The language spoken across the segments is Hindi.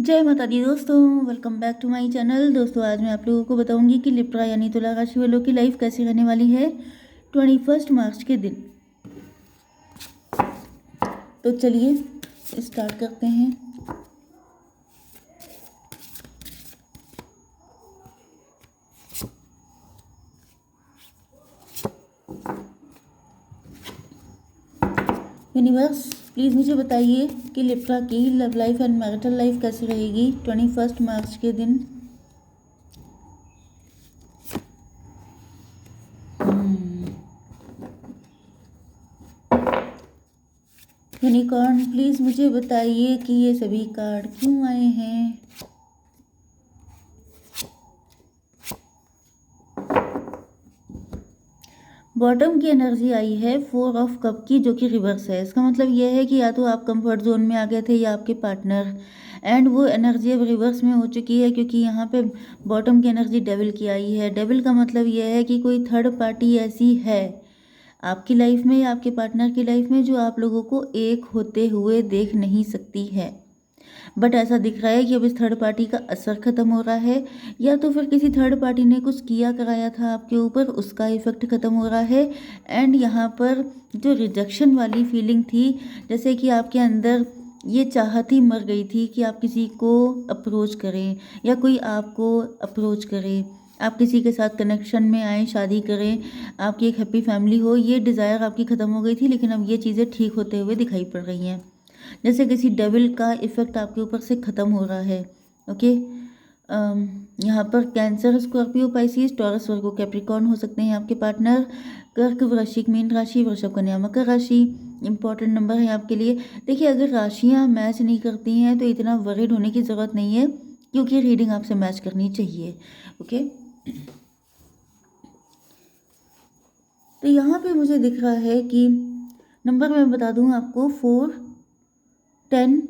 जय माता दी दोस्तों, welcome back to my channel. दोस्तों आज मैं आप लोगों को बताऊंगी कि लिब्रा यानी तुला राशि वालों की लाइफ कैसी रहने वाली है 21 मार्च के दिन। तो चलिए स्टार्ट करते हैं। यूनिवर्स प्लीज़ मुझे बताइए कि लिब्रा की love life and marital life कैसी रहेगी 21 मार्च के दिन। यूनिकॉर्न प्लीज़ मुझे बताइए कि ये सभी कार्ड क्यों आए हैं। बॉटम की एनर्जी आई है 4 ऑफ कप की, जो कि रिवर्स है। इसका मतलब यह है कि या तो आप कंफर्ट जोन में आ गए थे या आपके पार्टनर, एंड वो एनर्जी अब रिवर्स में हो चुकी है, क्योंकि यहाँ पे बॉटम की एनर्जी डेविल की आई है। डेविल का मतलब यह है कि कोई थर्ड पार्टी ऐसी है आपकी लाइफ में या आपके पार्टनर की लाइफ में जो आप लोगों को एक होते हुए देख नहीं सकती है। बट ऐसा दिख रहा है कि अब इस थर्ड पार्टी का असर खत्म हो रहा है, या तो फिर किसी थर्ड पार्टी ने कुछ किया कराया था आपके ऊपर, उसका इफेक्ट खत्म हो रहा है। एंड यहाँ पर जो रिजेक्शन वाली फीलिंग थी, जैसे कि आपके अंदर ये चाहत ही मर गई थी कि आप किसी को अप्रोच करें या कोई आपको अप्रोच करे, आप किसी के साथ कनेक्शन में आए, शादी करें, आपकी एक हैप्पी फैमिली हो, ये डिज़ायर आपकी ख़त्म हो गई थी। लेकिन अब ये चीज़ें ठीक होते हुए दिखाई पड़ रही हैं, जैसे किसी डेविल का इफेक्ट आपके ऊपर से ख़त्म हो रहा है। ओके, यहाँ पर कैंसर, स्कॉर्पियो, पाइसिस, टॉरस, वर्गो, कैप्रिकॉर्न हो सकते हैं आपके पार्टनर। कर्क, वृश्चिक, मीन राशि, वृषभ, कन्या, मकर राशि इंपॉर्टेंट नंबर है आपके लिए। देखिए, अगर राशियाँ मैच नहीं करती हैं तो इतना वरीड होने की ज़रूरत नहीं है, क्योंकि रीडिंग आपसे मैच करनी चाहिए। ओके, तो यहाँ पे मुझे दिख रहा है कि नंबर मैं बता दूँ आपको, 4, 10,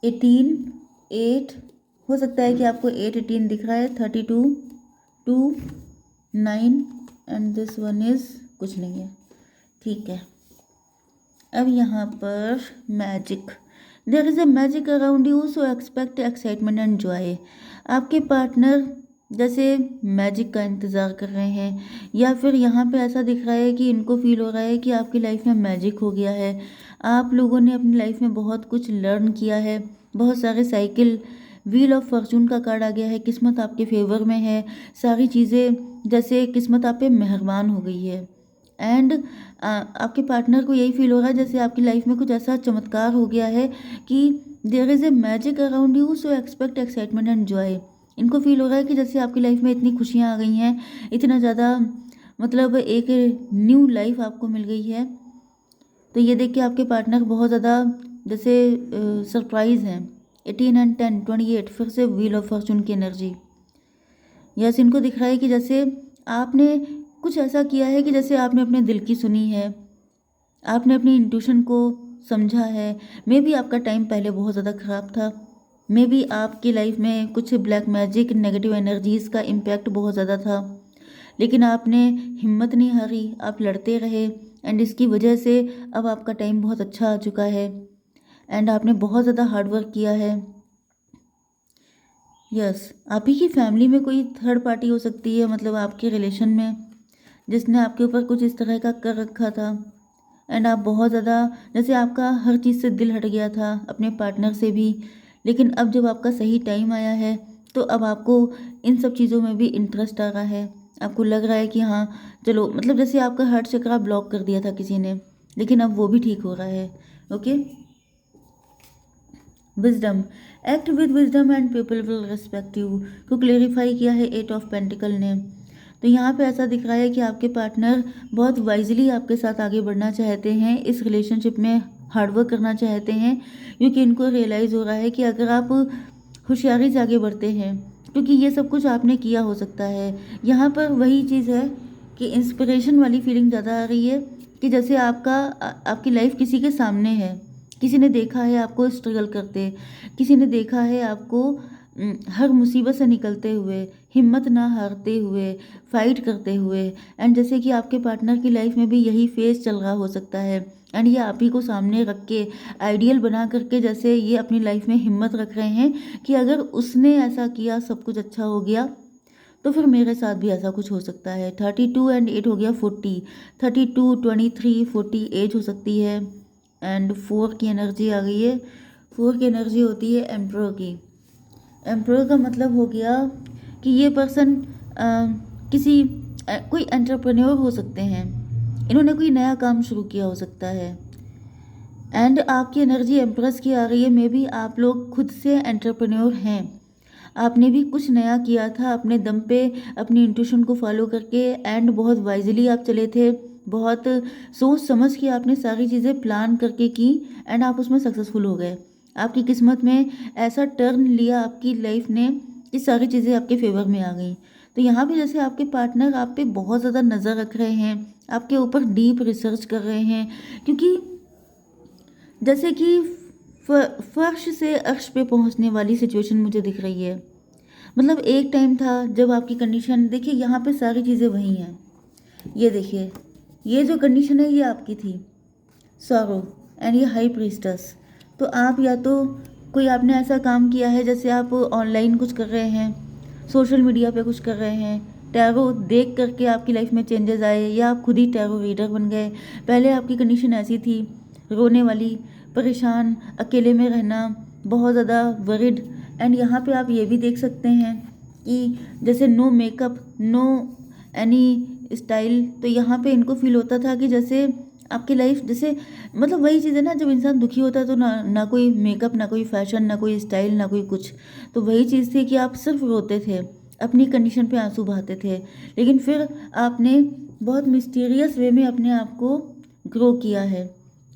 18, 8, हो सकता है कि आपको 8, 18 दिख रहा है, 32, 2, 9 एंड दिस वन इज कुछ नहीं है। ठीक है, अब यहाँ पर magic, there is a magic around you, so expect excitement and joy. आपके पार्टनर जैसे मैजिक का इंतज़ार कर रहे हैं, या फिर यहाँ पे ऐसा दिख रहा है कि इनको फील हो रहा है कि आपकी लाइफ में मैजिक हो गया है। आप लोगों ने अपनी लाइफ में बहुत कुछ लर्न किया है, बहुत सारे साइकिल, व्हील ऑफ फॉर्चून का कार्ड आ गया है, किस्मत आपके फेवर में है, सारी चीज़ें जैसे किस्मत आप पे मेहरबान हो गई है। एंड आपके पार्टनर को यही फील हो रहा है जैसे आपकी लाइफ में कुछ ऐसा चमत्कार हो गया है कि there is a magic around you, so expect excitement and joy. इनको फील हो रहा है कि जैसे आपकी लाइफ में इतनी खुशियाँ आ गई हैं, इतना ज़्यादा, मतलब एक न्यू लाइफ आपको मिल गई है। तो ये देख के आपके पार्टनर बहुत ज़्यादा जैसे सरप्राइज़ हैं। 18 एंड 10, 28, फिर से व्हील ऑफ फॉर्चून की एनर्जी। यस, इनको दिख रहा है कि जैसे आपने कुछ ऐसा किया है कि जैसे आपने अपने दिल की सुनी है, आपने अपनी इंट्यूशन को समझा है। मे बी आपका टाइम पहले बहुत ज़्यादा ख़राब था, मे बी आपकी लाइफ में कुछ ब्लैक मैजिक, नेगेटिव एनर्जीज़ का इम्पैक्ट बहुत ज़्यादा था, लेकिन आपने हिम्मत नहीं हारी, आप लड़ते रहे, एंड इसकी वजह से अब आपका टाइम बहुत अच्छा आ चुका है, एंड आपने बहुत ज़्यादा हार्डवर्क किया है। यस, आप ही की फैमिली में कोई थर्ड पार्टी हो सकती है, मतलब आपके रिलेशन में, जिसने आपके ऊपर कुछ इस तरह का कर रखा था। एंड आप बहुत ज़्यादा, जैसे आपका हर चीज़ से दिल हट गया था, अपने पार्टनर से भी। लेकिन अब जब आपका सही टाइम आया है, तो अब आपको इन सब चीज़ों में भी इंटरेस्ट आ रहा है। आपको लग रहा है कि हाँ चलो, मतलब जैसे आपका हार्ट चक्र ब्लॉक कर दिया था किसी ने, लेकिन अब वो भी ठीक हो रहा है। Okay, wisdom, act with wisdom and people will respect you को क्लेरिफाई किया है 8 ऑफ पेंटिकल ने। तो यहाँ पे ऐसा दिख रहा है कि आपके पार्टनर बहुत वाइजली आपके साथ आगे बढ़ना चाहते हैं, इस रिलेशनशिप में हार्डवर्क करना चाहते हैं, क्योंकि इनको रियलाइज़ हो रहा है कि अगर आप होशियारी से आगे बढ़ते हैं, क्योंकि ये सब कुछ आपने किया हो सकता है। यहाँ पर वही चीज़ है कि इंस्पिरेशन वाली फीलिंग ज़्यादा आ रही है, कि जैसे आपकी लाइफ किसी के सामने है, किसी ने देखा है आपको स्ट्रगल करते, किसी ने देखा है आपको हर मुसीबत से निकलते हुए, हिम्मत ना हारते हुए, फाइट करते हुए, एंड जैसे कि आपके पार्टनर की लाइफ में भी यही फेज चल रहा हो सकता है, एंड ये आप ही को सामने रख के आइडियल बना करके जैसे ये अपनी लाइफ में हिम्मत रख रहे हैं कि अगर उसने ऐसा किया सब कुछ अच्छा हो गया तो फिर मेरे साथ भी ऐसा कुछ हो सकता है। 32 एंड 8 हो गया 40, 32, 23, 40 एज हो सकती है। एंड 4 की एनर्जी आ गई है। 4 की एनर्जी होती है एम्परर की। एम्परर का मतलब हो गया कि ये पर्सन किसी कोई एंटरप्रेन्योर हो सकते हैं, इन्होंने कोई नया काम शुरू किया हो सकता है। एंड आपकी एनर्जी एम्प्रेस की आ रही है, मे बी आप लोग खुद से एंटरप्रेन्योर हैं, आपने भी कुछ नया किया था अपने दम पे, अपनी इंट्यूशन को फॉलो करके, एंड बहुत वाइजली आप चले थे, बहुत सोच समझ के आपने सारी चीज़ें प्लान करके की, एंड आप उसमें सक्सेसफुल हो गए। आपकी किस्मत में ऐसा टर्न लिया आपकी लाइफ ने कि सारी चीज़ें आपके फेवर में आ गई। तो यहाँ पे जैसे आपके पार्टनर आप पे बहुत ज़्यादा नज़र रख रहे हैं, आपके ऊपर डीप रिसर्च कर रहे हैं, क्योंकि जैसे कि फर्श से अर्श पे पहुंचने वाली सिचुएशन मुझे दिख रही है। मतलब एक टाइम था जब आपकी कंडीशन, देखिए यहाँ पे सारी चीज़ें वही हैं। ये देखिए, ये जो कंडीशन है ये आपकी थी, सॉरो, एंड ये हाई प्रीस्टस। तो आप या तो कोई आपने ऐसा काम किया है, जैसे आप ऑनलाइन कुछ कर रहे हैं, सोशल मीडिया पे कुछ कर रहे हैं, टैरो देख करके आपकी लाइफ में चेंजेस आए, या आप खुद ही टैरो रीडर बन गए। पहले आपकी कंडीशन ऐसी थी, रोने वाली, परेशान, अकेले में रहना, बहुत ज़्यादा वरिड। एंड यहाँ पे आप ये भी देख सकते हैं कि जैसे no makeup, no any style. तो यहाँ पे इनको फील होता था कि जैसे आपकी लाइफ जैसे, मतलब वही चीज़ है ना, जब इंसान दुखी होता है तो ना कोई मेकअप, ना कोई फैशन, ना कोई स्टाइल, ना कोई कुछ। तो वही चीज़ थी कि आप सिर्फ रोते थे, अपनी कंडीशन पे आंसू बहाते थे। लेकिन फिर आपने बहुत मिस्टीरियस वे में अपने आप को ग्रो किया है,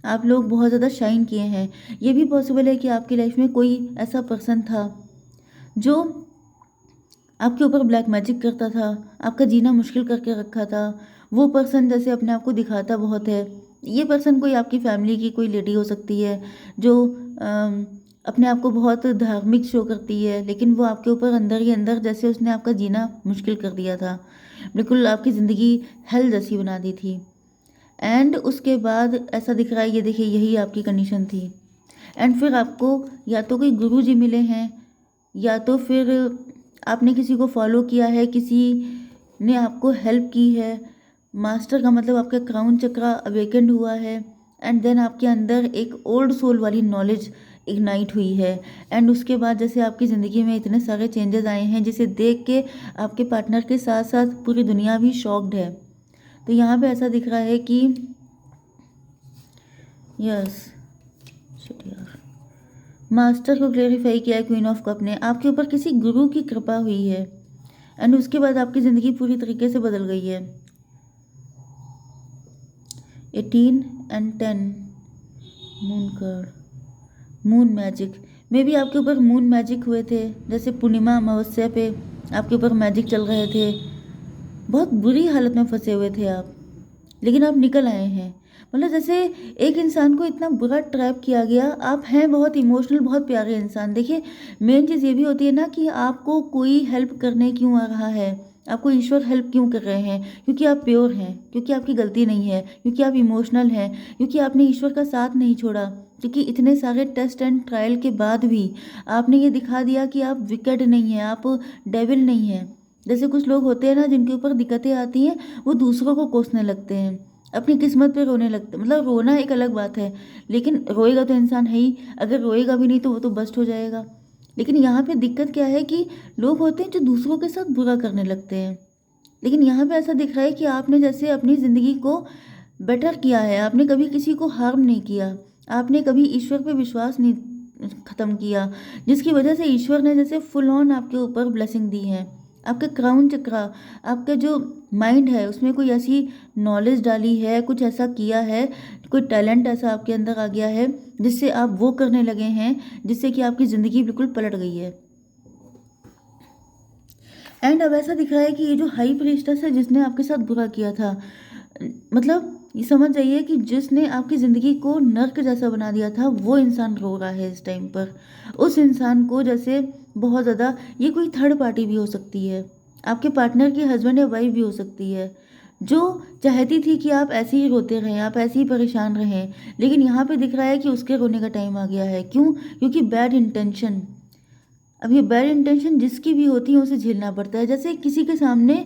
आप लोग बहुत ज़्यादा शाइन किए हैं। ये भी पॉसिबल है कि आपकी लाइफ में कोई ऐसा पर्सन था जो आपके ऊपर ब्लैक मैजिक करता था, आपका जीना मुश्किल करके रखा था। वो पर्सन जैसे अपने आप को दिखाता बहुत है। ये पर्सन कोई आपकी फैमिली की कोई लेडी हो सकती है जो अपने आप को बहुत धार्मिक शो करती है, लेकिन वो आपके ऊपर अंदर ही अंदर जैसे उसने आपका जीना मुश्किल कर दिया था, बिल्कुल आपकी ज़िंदगी हेल जैसी बना दी थी। एंड उसके बाद ऐसा दिख रहा है, ये देखिए यही आपकी कंडीशन थी। एंड फिर आपको या तो कोई गुरु जी मिले हैं, या तो फिर आपने किसी को फॉलो किया है, किसी ने आपको हेल्प की है। मास्टर का मतलब आपका क्राउन चक्रा अवेकेंड हुआ है, एंड देन आपके अंदर एक ओल्ड सोल वाली नॉलेज इग्नाइट हुई है। एंड उसके बाद जैसे आपकी ज़िंदगी में इतने सारे चेंजेस आए हैं, जिसे देख के आपके पार्टनर के साथ साथ पूरी दुनिया भी शॉक्ड है। तो यहाँ पे ऐसा दिख रहा है कि यस, यार, मास्टर को क्लेरिफाई किया है क्वीन ऑफ कप ने, आपके ऊपर किसी गुरु की कृपा हुई है, एंड उसके बाद आपकी ज़िंदगी पूरी तरीके से बदल गई है। 18 and 10 moon card, moon magic, may be आपके ऊपर मून मैजिक हुए थे, जैसे पूर्णिमा अमावस्या पे आपके ऊपर मैजिक चल रहे थे। बहुत बुरी हालत में फंसे हुए थे आप, लेकिन आप निकल आए हैं। मतलब जैसे एक इंसान को इतना बुरा ट्रैप किया गया। आप हैं बहुत इमोशनल, बहुत प्यारे इंसान। देखिए मेन चीज़ ये भी होती है ना कि आपको कोई हेल्प करने क्यों आ रहा है, आपको ईश्वर हेल्प क्यों कर रहे हैं, क्योंकि आप प्योर हैं, क्योंकि आपकी गलती नहीं है, क्योंकि आप इमोशनल हैं, क्योंकि आपने ईश्वर का साथ नहीं छोड़ा, क्योंकि इतने सारे टेस्ट एंड ट्रायल के बाद भी आपने ये दिखा दिया कि आप विकेट नहीं हैं, आप डेविल नहीं हैं। जैसे कुछ लोग होते हैं ना जिनके ऊपर दिक्कतें आती हैं, वो दूसरों को कोसने लगते हैं, अपनी किस्मत पे रोने लगते। मतलब रोना एक अलग बात है, लेकिन रोएगा तो इंसान है ही, अगर रोएगा भी नहीं तो वो तो बस्ट हो जाएगा। लेकिन यहाँ पे दिक्कत क्या है कि लोग होते हैं जो दूसरों के साथ बुरा करने लगते हैं। लेकिन यहाँ पे ऐसा दिख रहा है कि आपने जैसे अपनी ज़िंदगी को बेटर किया है, आपने कभी किसी को हार्म नहीं किया, आपने कभी ईश्वर पे विश्वास नहीं ख़त्म किया, जिसकी वजह से ईश्वर ने जैसे फुल ऑन आपके ऊपर ब्लेसिंग दी है। आपका क्राउन चक्रा, आपका जो माइंड है उसमें कोई ऐसी नॉलेज डाली है, कुछ ऐसा किया है, कोई टैलेंट ऐसा आपके अंदर आ गया है जिससे आप वो करने लगे हैं, जिससे कि आपकी ज़िंदगी बिल्कुल पलट गई है। एंड अब ऐसा दिख रहा है कि ये जो हाई प्रीस्टेस है जिसने आपके साथ बुरा किया था, मतलब ये समझ जाइए कि जिसने आपकी ज़िंदगी को नर्क जैसा बना दिया था वो इंसान रो रहा है इस टाइम पर। उस इंसान को जैसे बहुत ज़्यादा, ये कोई थर्ड पार्टी भी हो सकती है, आपके पार्टनर की हस्बैंड या वाइफ भी हो सकती है, जो चाहती थी कि आप ऐसे ही रोते रहें, आप ऐसे ही परेशान रहें, लेकिन यहाँ पे दिख रहा है कि उसके रोने का टाइम आ गया है। क्यों? क्योंकि बैड इंटेंशन, अब ये बैड इंटेंशन जिसकी भी होती है उसे झेलना पड़ता है। जैसे किसी के सामने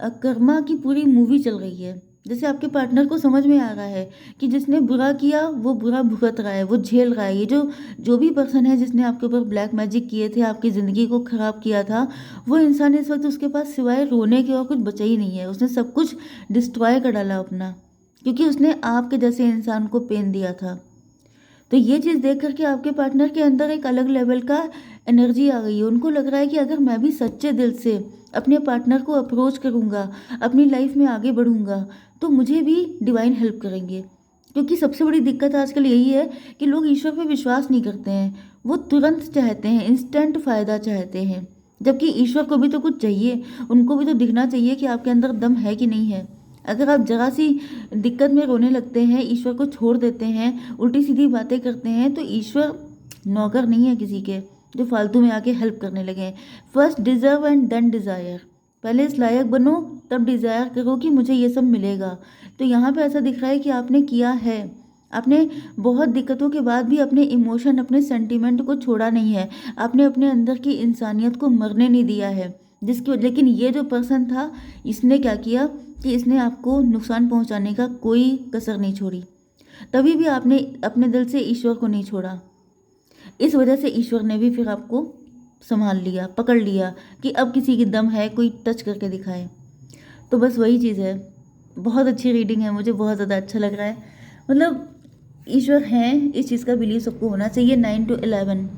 कर्मा की पूरी मूवी चल रही है, जैसे आपके पार्टनर को समझ में आ रहा है कि जिसने बुरा किया वो बुरा भुगत रहा है, वो झेल रहा है। ये जो जो भी पर्सन है जिसने आपके ऊपर ब्लैक मैजिक किए थे, आपकी ज़िंदगी को ख़राब किया था, वो इंसान इस वक्त उसके पास सिवाय रोने के और कुछ बचा ही नहीं है। उसने सब कुछ डिस्ट्रॉय कर डाला अपना, क्योंकि उसने आपके जैसे इंसान को पेन दिया था। तो ये चीज़ देख करके आपके पार्टनर के अंदर एक अलग लेवल का एनर्जी आ गई है। उनको लग रहा है कि अगर मैं भी सच्चे दिल से अपने पार्टनर को अप्रोच करूँगा, अपनी लाइफ में आगे बढ़ूँगा, तो मुझे भी डिवाइन हेल्प करेंगे। क्योंकि सबसे बड़ी दिक्कत आजकल यही है कि लोग ईश्वर पे विश्वास नहीं करते हैं, वो तुरंत चाहते हैं, इंस्टेंट फ़ायदा चाहते हैं, जबकि ईश्वर को भी तो कुछ चाहिए, उनको भी तो दिखना चाहिए कि आपके अंदर दम है कि नहीं है। अगर आप जरा सी दिक्कत में रोने लगते हैं, ईश्वर को छोड़ देते हैं, उल्टी सीधी बातें करते हैं, तो ईश्वर नौकर नहीं है किसी के जो फालतू में आके हेल्प करने लगे। First deserve and then desire, पहले इस लायक बनो तब डिज़ायर करो कि मुझे ये सब मिलेगा। तो यहाँ पे ऐसा दिख रहा है कि आपने किया है, आपने बहुत दिक्कतों के बाद भी अपने इमोशन, अपने सेंटिमेंट को छोड़ा नहीं है, आपने अपने अंदर की इंसानियत को मरने नहीं दिया है। जिसकी लेकिन ये जो पर्सन था, इसने क्या किया कि इसने आपको नुकसान पहुंचाने का कोई कसर नहीं छोड़ी। तभी भी आपने अपने दिल से ईश्वर को नहीं छोड़ा, इस वजह से ईश्वर ने भी फिर आपको संभाल लिया, पकड़ लिया कि अब किसी की दम है, कोई टच करके दिखाए। तो बस वही चीज़ है। बहुत अच्छी रीडिंग है, मुझे बहुत ज़्यादा अच्छा लग रहा है। मतलब ईश्वर हैं, इस चीज़ का बिलीव सबको होना चाहिए। 9 to 11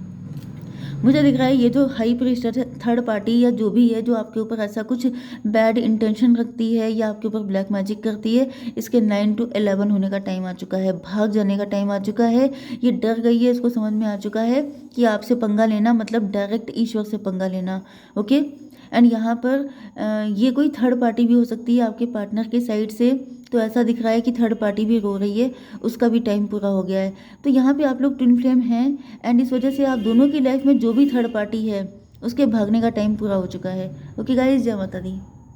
मुझे दिख रहा है ये जो हाई प्रीस्ट है, थर्ड पार्टी या जो भी है, जो आपके ऊपर ऐसा कुछ बैड इंटेंशन रखती है या आपके ऊपर ब्लैक मैजिक करती है, इसके 9 to 11 होने का टाइम आ चुका है, भाग जाने का टाइम आ चुका है। ये डर गई है, इसको समझ में आ चुका है कि आपसे पंगा लेना मतलब डायरेक्ट ईश्वर से पंगा लेना। ओके, एंड यहाँ पर ये कोई थर्ड पार्टी भी हो सकती है आपके पार्टनर के साइड से। तो ऐसा दिख रहा है कि थर्ड पार्टी भी रो रही है, उसका भी टाइम पूरा हो गया है। तो यहाँ पे आप लोग ट्विन फ्लेम हैं, एंड इस वजह से आप दोनों की लाइफ में जो भी थर्ड पार्टी है उसके भागने का टाइम पूरा हो चुका है। ओके गाइस, जय माता दी।